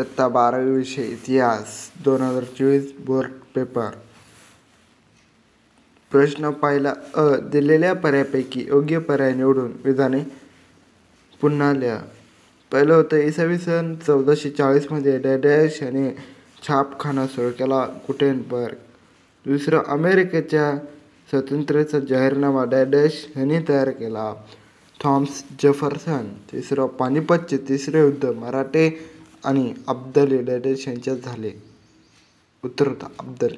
इयत्ता 12वी विषय इतिहास 2024 बोर्ड पेपर. प्रश्न पहिला दिलेल्या पर्यायापैकी योग्य पर्याय निवडून विधाने पुन्हा लिहा. पहिलं होतं इसवी सन 1440 मध्ये डॅश यांनी छापखाना सुरू केला गुटेनबर्ग. दुसरं अमेरिकेच्या स्वातंत्र्याचा जाहीरनामा डॅश यांनी तयार केला थॉमस जेफरसन. तिसरं पानिपतचे तिसरे युद्ध मराठे आणि अब्दाली डॅश यांच्यात झाले. उत्तर होतं अब्दाली.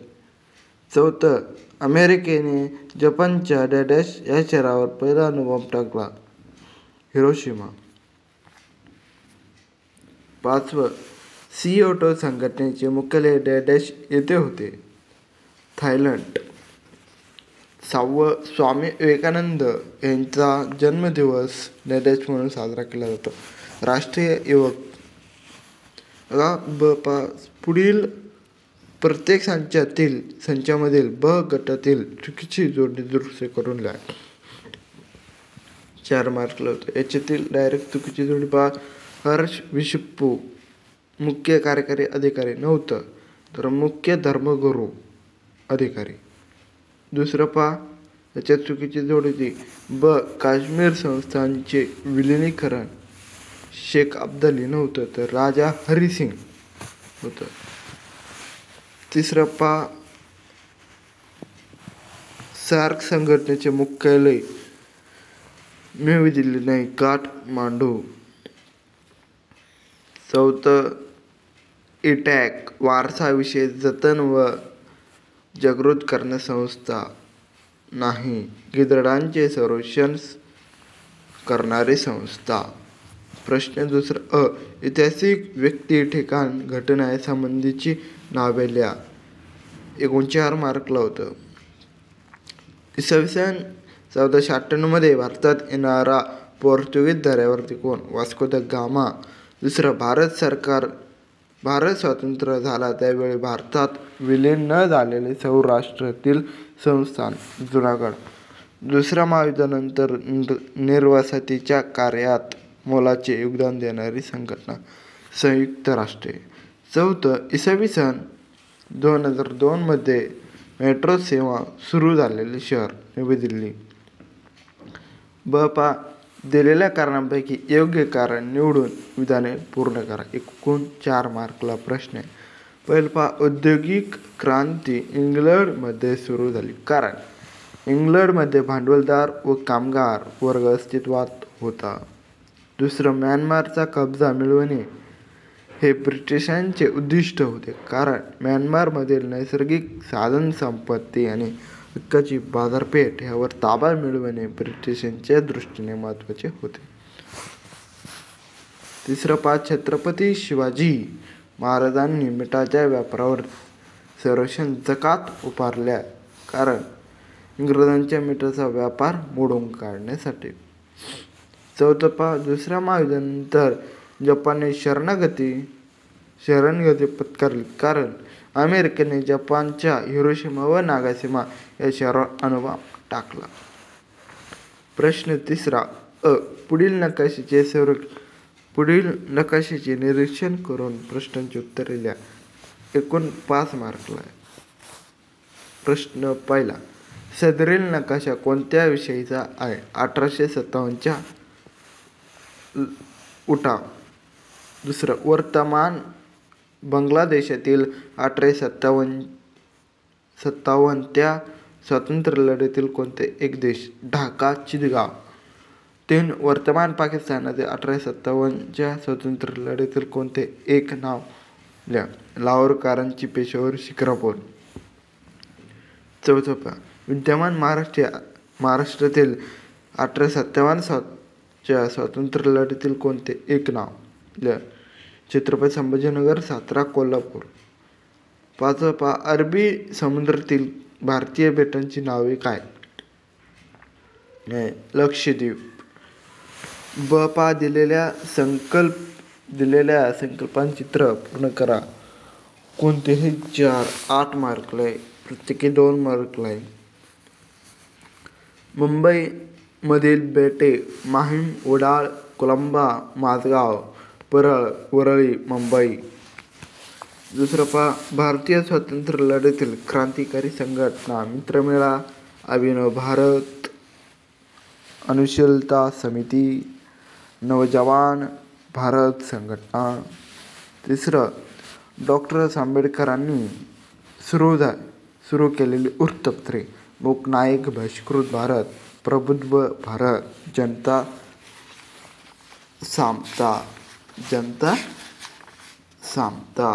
चौथं अमेरिकेने जपानच्या डॅश या शहरावर पहिला अणुबॉम्ब टाकला हिरोशिमा. पाचवं CO2 संघटनेचे मुख्यालय डॅश येथे होते थायलंड. सहावं स्वामी विवेकानंद यांचा जन्मदिवस डॅश म्हणून साजरा केला जातो राष्ट्रीय युवक. पुढील प्रत्येक संचामधील ब गटातील चुकीची जोडणी दुरुस्त करून लिहा. 4 मार्कला होतं. याच्यातील डायरेक्ट चुकीची जोडणी पहा. हर्ष विशिप्पू मुख्य कार्यकारी अधिकारी नव्हतं तर मुख्य धर्मगुरू अधिकारी. दुसरं पहा याच्यात चुकीची जोडणी ब काश्मीर संस्थानचे विलिनीकरण शेख अब्दाली नव्हतं तर राजा हरिसिंग होतं. तिसरं पहा सार्क संघटनेचे मुख्यालय नवी दिल्ली नाही काठमांडू. चौथं इटॅक वारसाविषयी जतन व जागृत करण्या संस्था नाही गिधाडांचे संरक्षण करणारी संस्था. प्रश्न दुसरा ऐतिहासिक व्यक्ती ठिकाण घटना या संबंधीची नावे लिहा. 49 मार्कला होतं. इसवी सन 1498 मध्ये भारतात येणारा पोर्तुगीज दऱ्यावरती कोण वास्को द गामा. दुसरं भारत स्वतंत्र झाला त्यावेळी भारतात विलीन न झालेले सौराष्ट्रातील संस्थान जुनागड. दुसऱ्या महायुद्धानंतर निर्वासितीच्या कार्यात मोलाचे योगदान देणारी संघटना संयुक्त राष्ट्रे. चौथं इसवी सन 2002 मध्ये मेट्रो सेवा सुरू झालेले शहर नवी दिल्ली. दिलेल्या कारणांपैकी योग्य कारण निवडून विधाने पूर्ण करा. एकूण 4 मार्कला प्रश्न आहे. पहिलं पहा औद्योगिक क्रांती इंग्लंडमध्ये सुरू झाली कारण इंग्लंडमध्ये भांडवलदार व कामगार वर्ग अस्तित्वात होता. दुसरं म्यानमारचा कब्जा मिळवणे हे ब्रिटिशांचे उद्दिष्ट होते कारण म्यानमारमधील नैसर्गिक साधनसंपत्ती आणि हक्काची बाजारपेठ यावर ताबा मिळवणे ब्रिटिशांच्या दृष्टीने महत्त्वाचे होते. तिसरं पहा छत्रपती शिवाजी महाराजांनी मिठाच्या व्यापारावर संरक्षण जकात उभारल्या कारण इंग्रजांच्या मिठाचा व्यापार मोडून काढण्यासाठी. चौथं पहा दुसऱ्या महायुद्धानंतर जपानने शरणगती पत्करली कारण अमेरिकेने जपानच्या हिरोशिमा व नागासाकी या शहरावर अणुबॉम्ब टाकला. प्रश्न तिसरा पुढील नकाशाचे निरीक्षण करून प्रश्नांची उत्तरे लिहा. एकूण 5 मार्कला आहे. प्रश्न पहिला सदरील नकाशा कोणत्या विषयीचा आहे. 1857च्या उठाव. दुसरं वर्तमान बांगलादेशातील 1857 त्या स्वातंत्र्य लढ्यातील कोणते एक देश. ढाका चितगाव. 3 वर्तमान पाकिस्तानातील 1857च्या स्वातंत्र्य लढ्यातील कोणते एक नाव लिहा. लाहोर कराची पेशावर शिक्रापूर. चौथं पहा विद्यमान महाराष्ट्रातील 1857च्या स्वातंत्र्य लढ्यातील कोणते एक नाव लिहा. छत्रपती संभाजीनगर सातारा कोल्हापूर. 5 पहा अरबी समुद्रातील भारतीय बेटांची नावे काय. लक्षद्वीप. पहा दिलेल्या संकल्पांचे चित्र पूर्ण करा. कोणतेही 4 8 मार्कला आहे. प्रत्येकी 2 मार्कला आहे. मुंबई मधील बेटे माहीम, वडाळ, कोलंबा, माझगाव, परळ, वरळी, मुंबई. दुसरं भारतीय स्वातंत्र्य लढ्यातील क्रांतिकारी संघटना मित्रमेळा, अभिनव भारत, अनुशीलता समिती, नवजवान भारत संघटना. तिसरं डॉक्टर आंबेडकरांनी सुरू केलेली वृत्तपत्रे: लोकनायक, बहिष्कृत भारत, प्रबुद्ध भारत, जनता सामता.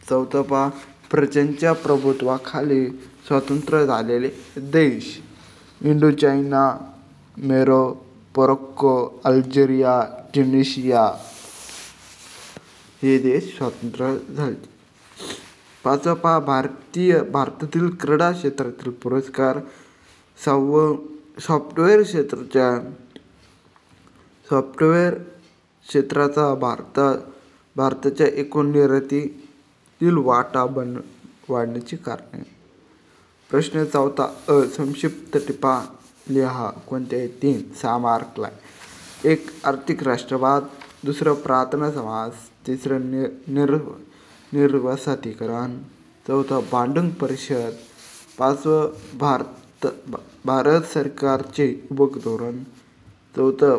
चौथं प्रजांच्या प्रभुत्वाखाली स्वतंत्र झालेले देश: इंडोचायना, मोरोक्को, अल्जेरिया, ट्युनिशिया हे देश स्वतंत्र झाले. पाचवा भारतातील क्रीडा क्षेत्रातील पुरस्कार: सॉफ्टवेअर क्षेत्राचा भारताच्या एकूण निर्यातीतील वाटा वाढण्याची कारणे. प्रश्न चौथा संक्षिप्त टिपा लिहा. कोणते? 3. 6 मार्कला. 1. आर्थिक राष्ट्रवाद, दुसरं प्रार्थना समाज, तिसरं निर्वसाहतीकरण, चौथं भांडुप परिषद, 5. भारत सरकारचे युवक धोरण, चौथं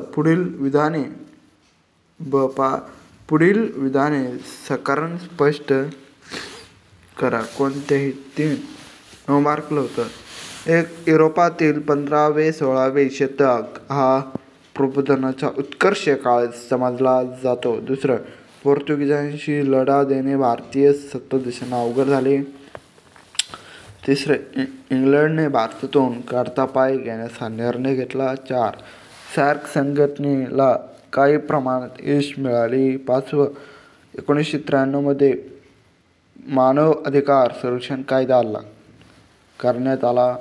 पुढील विधाने साकारण स्पष्ट करा. कोणतेही 3. 9 मार्कला होतं. 1. युरोपातील 15वे-16वे शतक हा प्रबोधनाचा उत्कर्ष काळ समजला जातो. दुसरं पोर्तुगीजांशी लढा देणे भारतीय सत्ताधीशांना अवघड झाले. तिसरं इंग्लंडने भारतातून काढता पाय घेण्याचा निर्णय घेतला. 4. सार्क संघटनेला काही प्रमाणात यश मिळाले. 5. 1993 मध्ये मानव अधिकार संरक्षण कायदा करण्यात आला.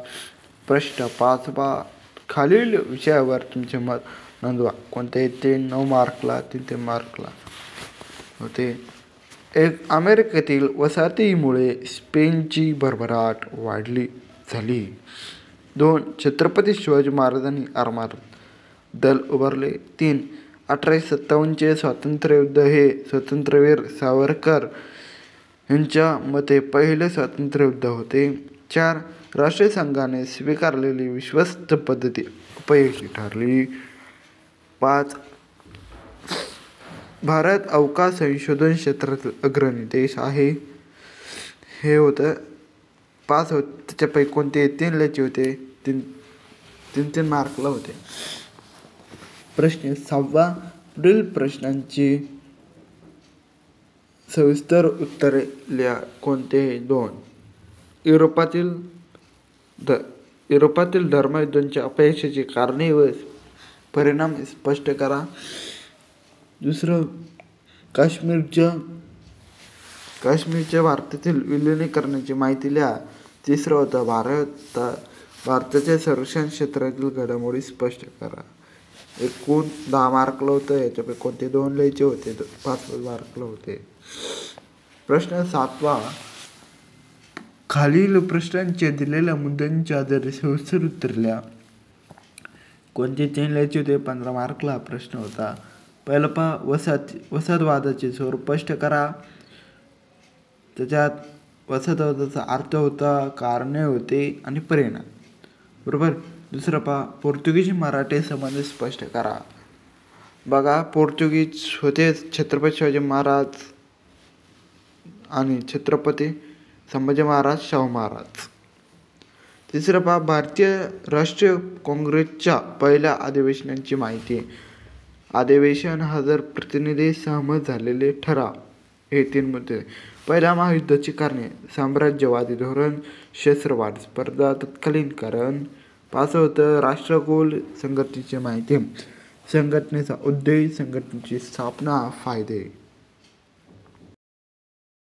प्रश्न 5. खालील विषयावर तुमचे मत नोंदवा. कोणते? 3. 9 मार्कला. 3 मार्कला होते. 1. अमेरिकेतील वसाहतीमुळे स्पेनची भरभराट झाली. 2. छत्रपती शिवाजी महाराजांनी आरमार दल उभारले. 3. 1857चे स्वातंत्र्ययुद्ध हे स्वातंत्र्यवीर सावरकर यांच्या मते पहिले स्वातंत्र्ययुद्ध होते. 4. राष्ट्रीय संघाने स्वीकारलेली विश्वस्त पद्धती अपयशी ठरली. 5. भारत अवकाश संशोधन क्षेत्रातील अग्रणी देश आहे. हे होतं 5 होते. त्याच्यापैकी कोणते 3 लिहायचे होते. 3 मार्कला होते. प्रश्न 6. पुढील प्रश्नांची सविस्तर उत्तरे लिहा. कोणते? 2. युरोपातील धर्मयुद्धांच्या अपयशाची कारणे व परिणाम स्पष्ट करा. दुसरं काश्मीरच्या भारतातील विलिनीकरणाची माहिती लिहा. तिसरं होतं भारताच्या संरक्षण क्षेत्रातील घडामोडी स्पष्ट करा. एकूण 10 मार्कला होतं. याच्यापैकी कोणते 2 लिहायचे होते. 5 मार्कला होते. प्रश्न 7. खालील प्रश्नांच्या दिलेल्या मुद्द्यांच्या आधारे सविस्तर उत्तर लिहा. कोणते 3 लिहायचे होते. 15 मार्कला प्रश्न होता. पहिला वसाहतवादाचे स्वरूप स्पष्ट करा. त्याच्यात वसाहतवादाचा अर्थ होता, कारणे होते आणि परिणाम. बरोबर. दुसरं पोर्तुगीज मराठी संबंध स्पष्ट करा. बघा, पोर्तुगीज होते छत्रपती शिवाजी महाराज आणि छत्रपती संभाजी महाराज, शाहू महाराज. तिसरं भारतीय राष्ट्रीय काँग्रेसच्या पहिल्या अधिवेशनाची माहिती. अधिवेशन, हजर प्रतिनिधी, सहमत झालेले ठराव हे 3 मुद्दे. पहिल्या महायुद्धाची कारणे: साम्राज्यवादी धोरण, शस्त्रवाद स्पर्धा, तत्कालीनकरण. 5 होतं राष्ट्रकुल संघटनेची माहिती. संघटनेचा उद्देश, संघटनेची स्थापना, फायदे.